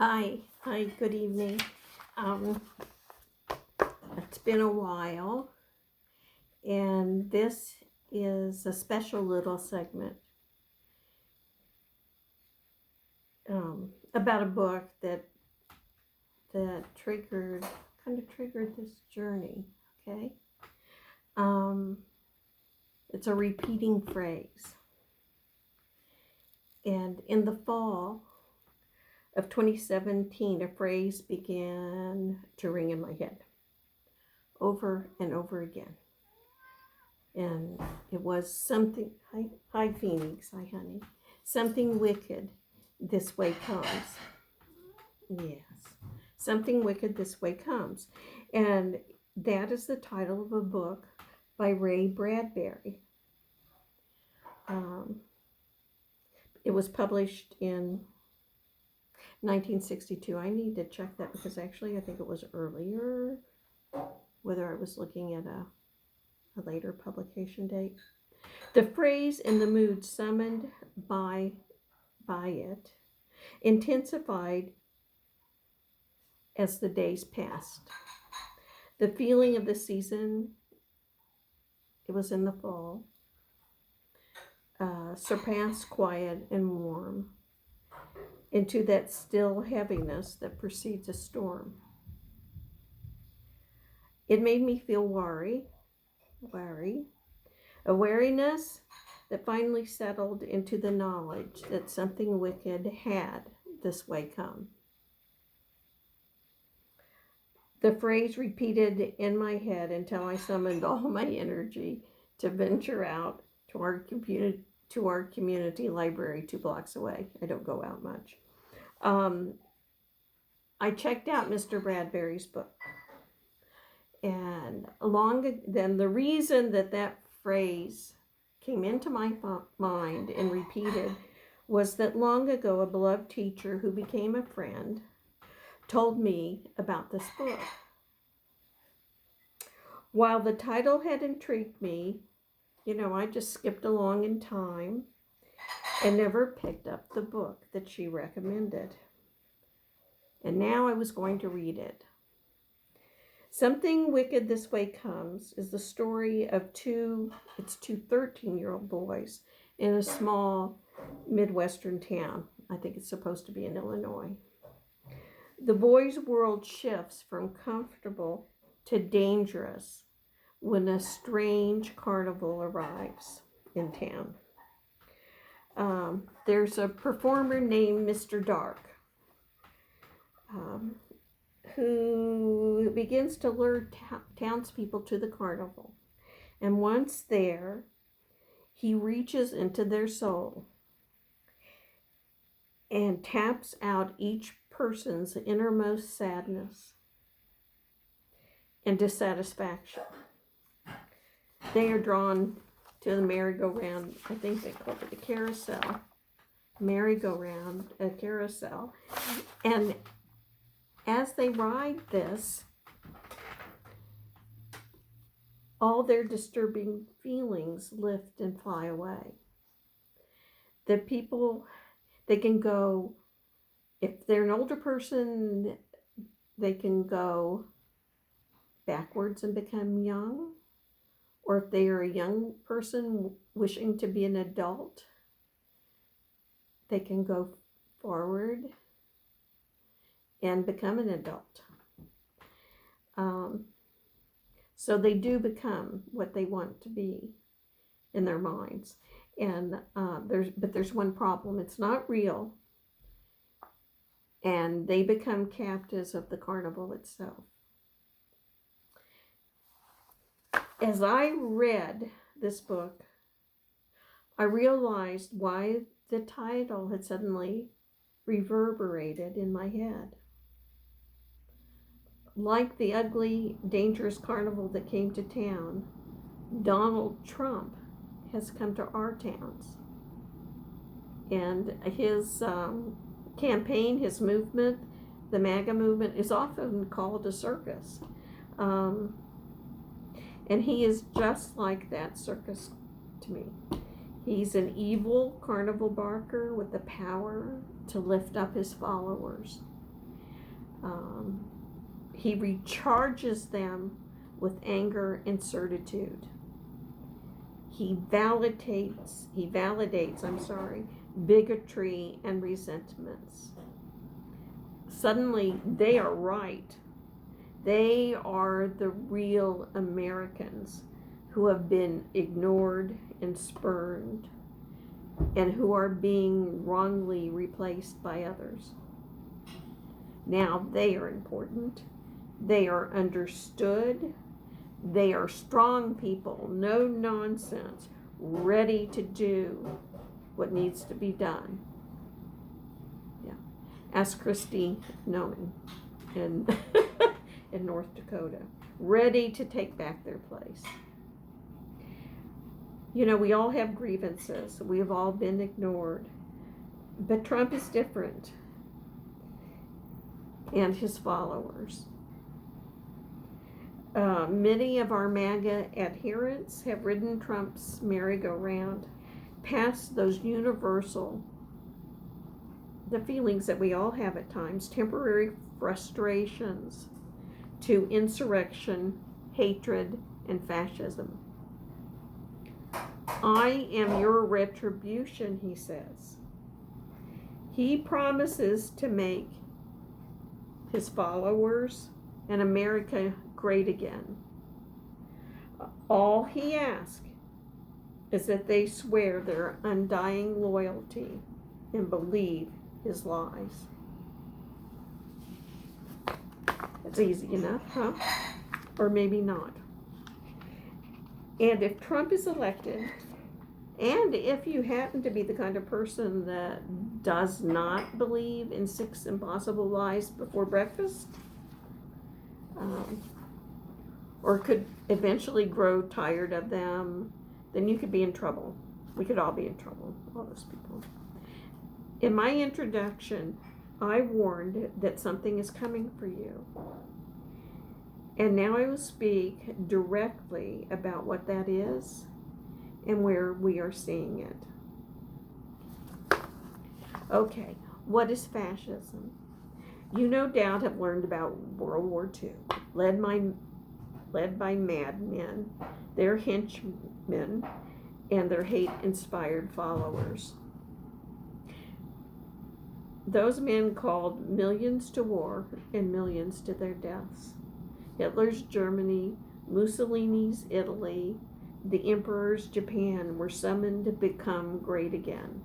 Hi, good evening. Um, it's been a while, and this is a special little segment about a book that kind of triggered this journey. Okay, um, it's a repeating phrase, and in the fall of 2017, a phrase began to ring in my head over and over again. And it was something, hi Phoenix, hi honey, something wicked this way comes. Yes, something wicked this way comes. And that is the title of a book by Ray Bradbury. It was published in 1962. I need to check that because actually I think it was earlier, whether I was looking at a later publication date. The phrase and the mood summoned by it intensified as the days passed. The feeling of the season, it was in the fall, surpassed quiet and warm into that still heaviness that precedes a storm. It made me feel a wariness that finally settled into the knowledge that something wicked had this way come. The phrase repeated in my head until I summoned all my energy to venture out to our community library 2 blocks away. I don't go out much. I checked out Mr. Bradbury's book. And then the reason that phrase came into my mind and repeated was that long ago a beloved teacher who became a friend told me about this book. While the title had intrigued me, I just skipped along in time and never picked up the book that she recommended. And now I was going to read it. Something Wicked This Way Comes is the story of two 13-year-old boys in a small Midwestern town. I think it's supposed to be in Illinois. The boys' world shifts from comfortable to dangerous when a strange carnival arrives in town. There's a performer named Mr. Dark who begins to lure townspeople to the carnival. And once there, he reaches into their soul and taps out each person's innermost sadness and dissatisfaction. They are drawn to the merry-go-round. I think they call it a carousel. Merry-go-round, a carousel. And as they ride this, all their disturbing feelings lift and fly away. The people, they can go, if they're an older person, they can go backwards and become young. Or if they are a young person wishing to be an adult, they can go forward and become an adult. So they do become what they want to be in their minds. And there's one problem. It's not real. And they become captives of the carnival itself. As I read this book, I realized why the title had suddenly reverberated in my head. Like the ugly, dangerous carnival that came to town, Donald Trump has come to our towns. And his campaign, his movement, the MAGA movement, is often called a circus. And he is just like that circus to me. He's an evil carnival barker with the power to lift up his followers. Um, he recharges them with anger and certitude. He validates, bigotry and resentments. Suddenly, they are right. They are the real Americans who have been ignored and spurned and who are being wrongly replaced by others. Now they are important. They are understood. They are strong people, no nonsense, ready to do what needs to be done. Yeah. Ask Christy Noman in, in North Dakota, ready to take back their place. You know, we all have grievances. We have all been ignored. But Trump is different, and his followers. Many of our MAGA adherents have ridden Trump's merry-go-round past those universal, the feelings that we all have at times, temporary frustrations, to insurrection, hatred, and fascism. I am your retribution, he says. He promises to make his followers and America great again. All he asks is that they swear their undying loyalty and believe his lies. It's easy enough, huh? Or maybe not. And if Trump is elected, and if you happen to be the kind of person that does not believe in 6 impossible lies before breakfast, or could eventually grow tired of them, then you could be in trouble. We could all be in trouble, all those people. In my introduction, I warned that something is coming for you. And now I will speak directly about what that is and where we are seeing it. Okay, what is fascism? You no doubt have learned about World War II, led by madmen, their henchmen, and their hate-inspired followers. Those men called millions to war and millions to their deaths. Hitler's Germany, Mussolini's Italy, the Emperor's Japan were summoned to become great again.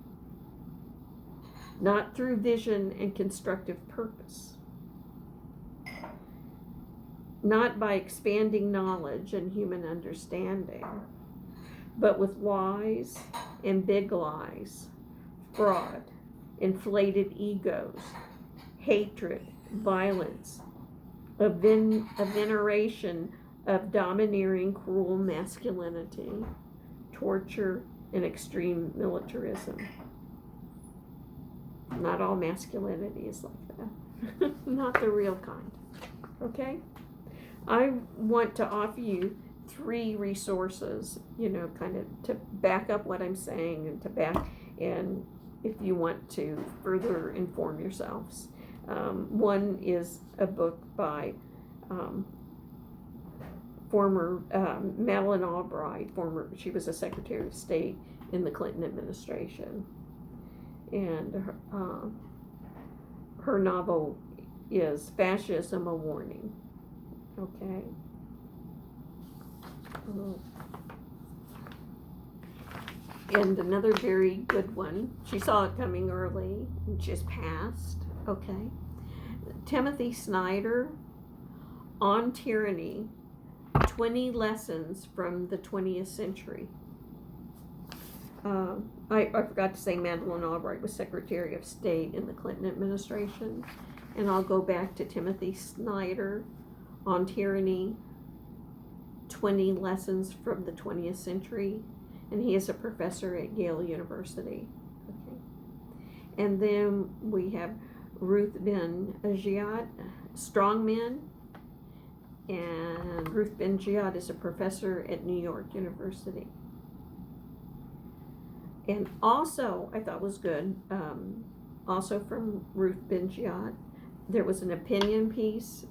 Not through vision and constructive purpose. Not by expanding knowledge and human understanding, but with lies and big lies, fraud, inflated egos, hatred, violence, a veneration of domineering, cruel masculinity, torture, and extreme militarism. Not all masculinity is like that. Not the real kind. Okay? I want to offer you 3 resources, kind of to back up what I'm saying and if you want to further inform yourselves. One is a book by former Madeleine Albright. She was a Secretary of State in the Clinton administration, and her novel is Fascism: A Warning. Okay. And another very good one, she saw it coming early and just passed. Okay. Timothy Snyder, On Tyranny, 20 Lessons from the 20th Century. I forgot to say Madeleine Albright was Secretary of State in the Clinton administration. And I'll go back to Timothy Snyder, On Tyranny, 20 Lessons from the 20th Century. And he is a professor at Yale University. Okay. And then we have Ruth Ben-Ghiat, Strong Men. And Ruth Ben-Ghiat is a professor at New York University. And also, I thought was good, also from Ruth Ben-Ghiat, there was an opinion piece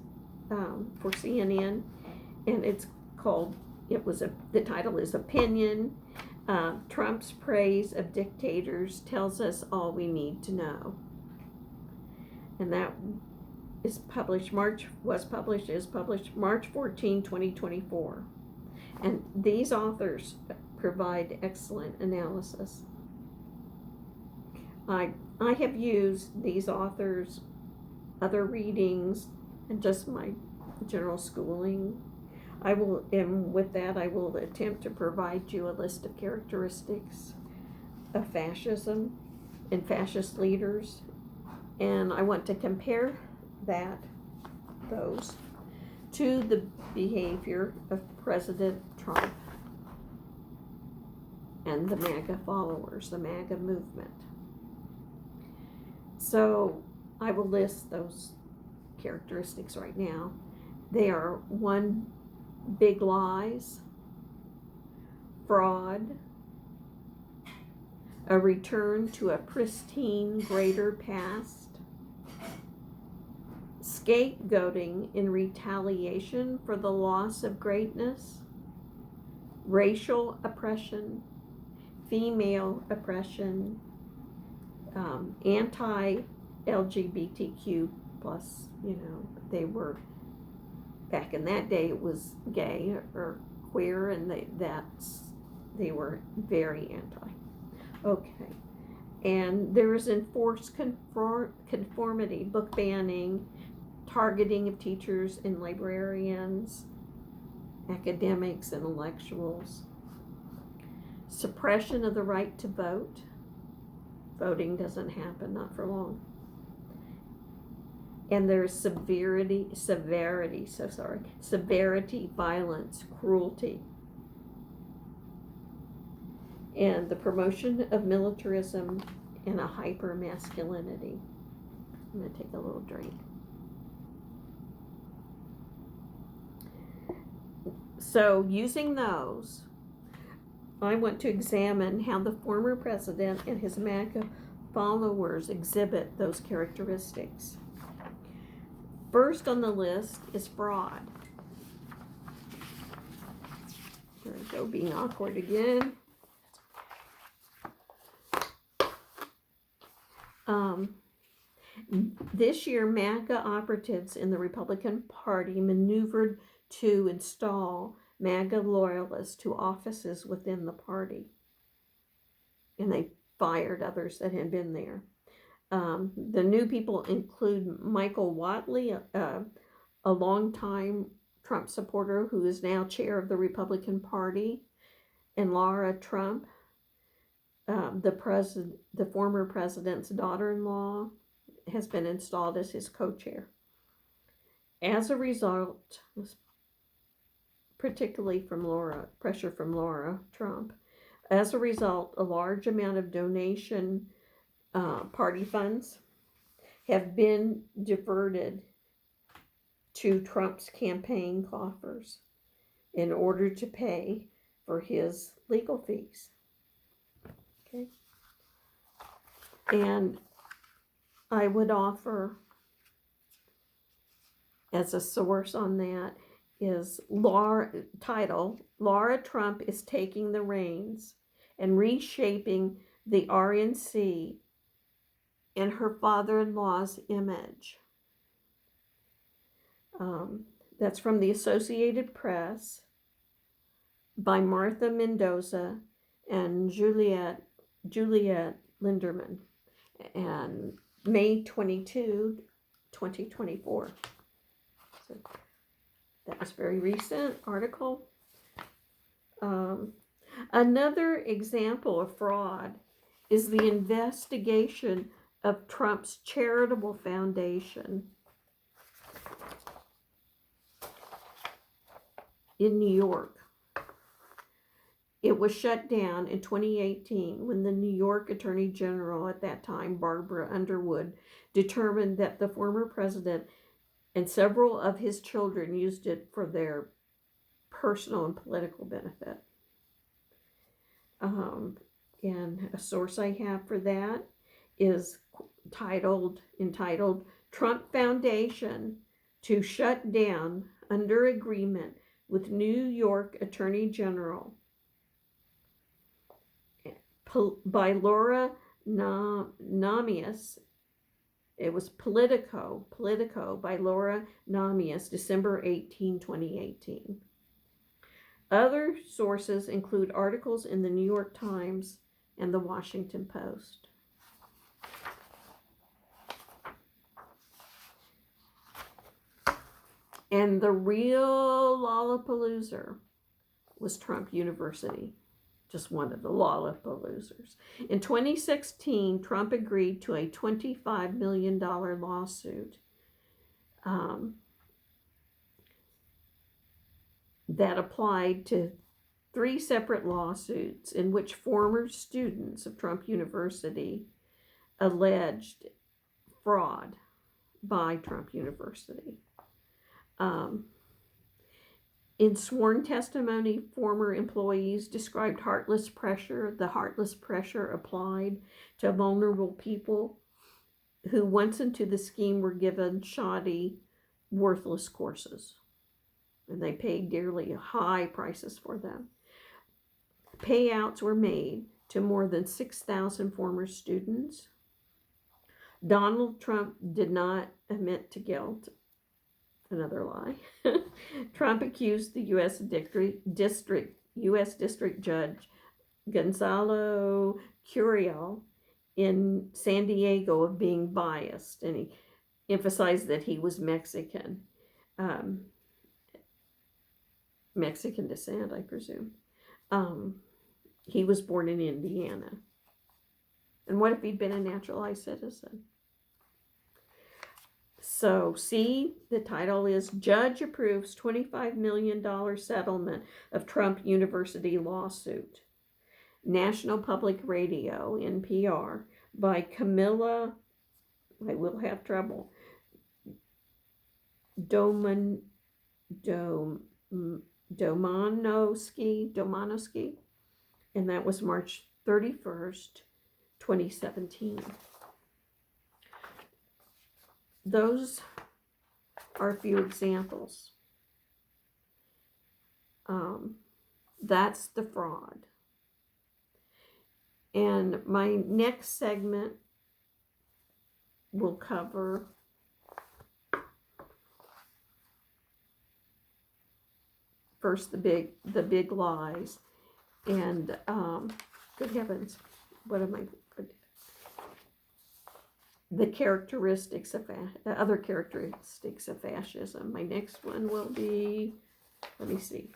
for CNN, and it's called, the title is Opinion. Trump's praise of dictators tells us all we need to know. And that is published March 14, 2024. And these authors provide excellent analysis. I have used these authors, other readings, and just my general schooling. And with that, I will attempt to provide you a list of characteristics of fascism and fascist leaders. And I want to compare those to the behavior of President Trump and the MAGA followers, the MAGA movement. So I will list those characteristics right now. They are: 1, big lies, fraud, a return to a pristine greater past, scapegoating in retaliation for the loss of greatness, racial oppression, female oppression, anti-LGBTQ plus, they were, back in that day it was gay or queer, and they were very anti. Okay. And there is enforced conformity, book banning, targeting of teachers and librarians, academics, and intellectuals, suppression of the right to vote. Voting doesn't happen, not for long. And there's severity, violence, cruelty, and the promotion of militarism and a hyper-masculinity. I'm going to take a little drink. So, using those, I want to examine how the former president and his MAGA followers exhibit those characteristics. First on the list is fraud. There we go, being awkward again. This year, MAGA operatives in the Republican Party maneuvered to install MAGA loyalists to offices within the party. And they fired others that had been there. The new people include Michael Whatley, a longtime Trump supporter who is now chair of the Republican Party, and Laura Trump, the former president's daughter-in-law, has been installed as his co-chair. As a result, particularly from pressure from Laura Trump, as a result, a large amount of donation party funds have been diverted to Trump's campaign coffers in order to pay for his legal fees. Okay. And I would offer, as a source on that, is Laura Trump is taking the reins and reshaping the RNC in her father-in-law's image. That's from the Associated Press by Martha Mendoza and Juliet Linderman, and May 22, 2024. So that was a very recent article. Another example of fraud is the investigation of Trump's charitable foundation in New York. It was shut down in 2018 when the New York Attorney General at that time, Barbara Underwood, determined that the former president and several of his children used it for their personal and political benefit. And a source I have for that is entitled Trump Foundation to shut down under agreement with New York Attorney General by Laura Namias. It was Politico by Laura Namias, December 18, 2018. Other sources include articles in the New York Times and the Washington Post. And the real Lollapalooza was Trump University, just one of the Lollapaloozers. In 2016, Trump agreed to a $25 million lawsuit that applied to 3 separate lawsuits in which former students of Trump University alleged fraud by Trump University. In sworn testimony, former employees described heartless pressure, the heartless pressure applied to vulnerable people who once into the scheme were given shoddy, worthless courses. And they paid dearly high prices for them. Payouts were made to more than 6,000 former students. Donald Trump did not admit to guilt. Another lie. Trump accused the U.S. District Judge Gonzalo Curiel in San Diego of being biased, and he emphasized that he was Mexican. Mexican descent, I presume. He was born in Indiana. And what if he'd been a naturalized citizen? So, see, the title is Judge Approves $25 Million Settlement of Trump University Lawsuit. National Public Radio, NPR, by Camilla, I will have trouble, Domanowski, and that was March 31st, 2017. Those are a few examples. That's the fraud. And my next segment will cover first the big lies, and good heavens, what am I? The characteristics of other characteristics of fascism. My next one will be, let me see.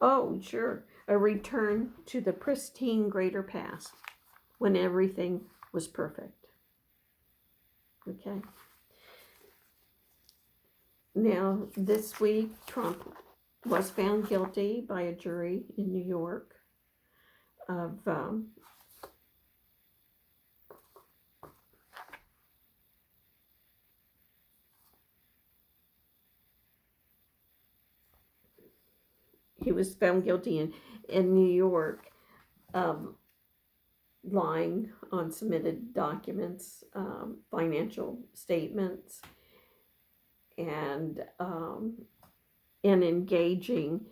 Oh, sure. A return to the pristine greater past when everything was perfect. Okay. Now, this week, Trump was found guilty by a jury in New York of he was found guilty in New York of lying on submitted documents, financial statements, and engaging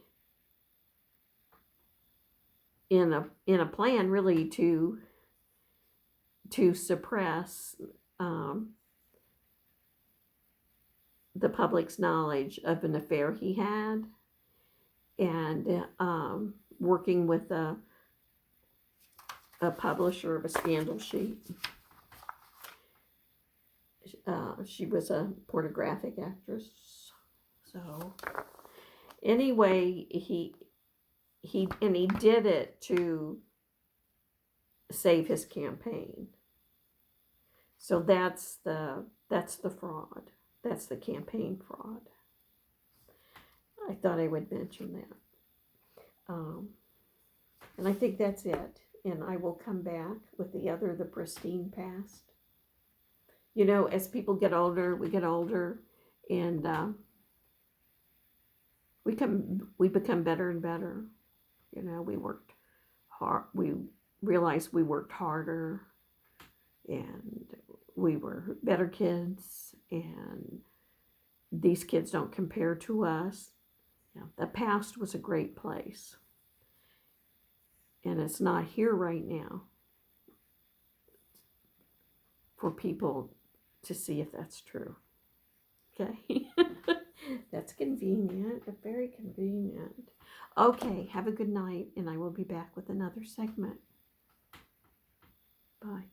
in a plan really to suppress the public's knowledge of an affair he had, and working with a publisher of a scandal sheet. She was a pornographic actress. So anyway, he did it to save his campaign. So that's the fraud. That's the campaign fraud. I thought I would mention that. And I think that's it. And I will come back with the pristine past. You know, as people get older, we get older, and we become better and better. You know, we worked hard. We realized we worked harder and we were better kids, and these kids don't compare to us. You know, the past was a great place, and it's not here right now for people to see if that's true. Okay. That's convenient, very convenient. Okay, have a good night, and I will be back with another segment. Bye.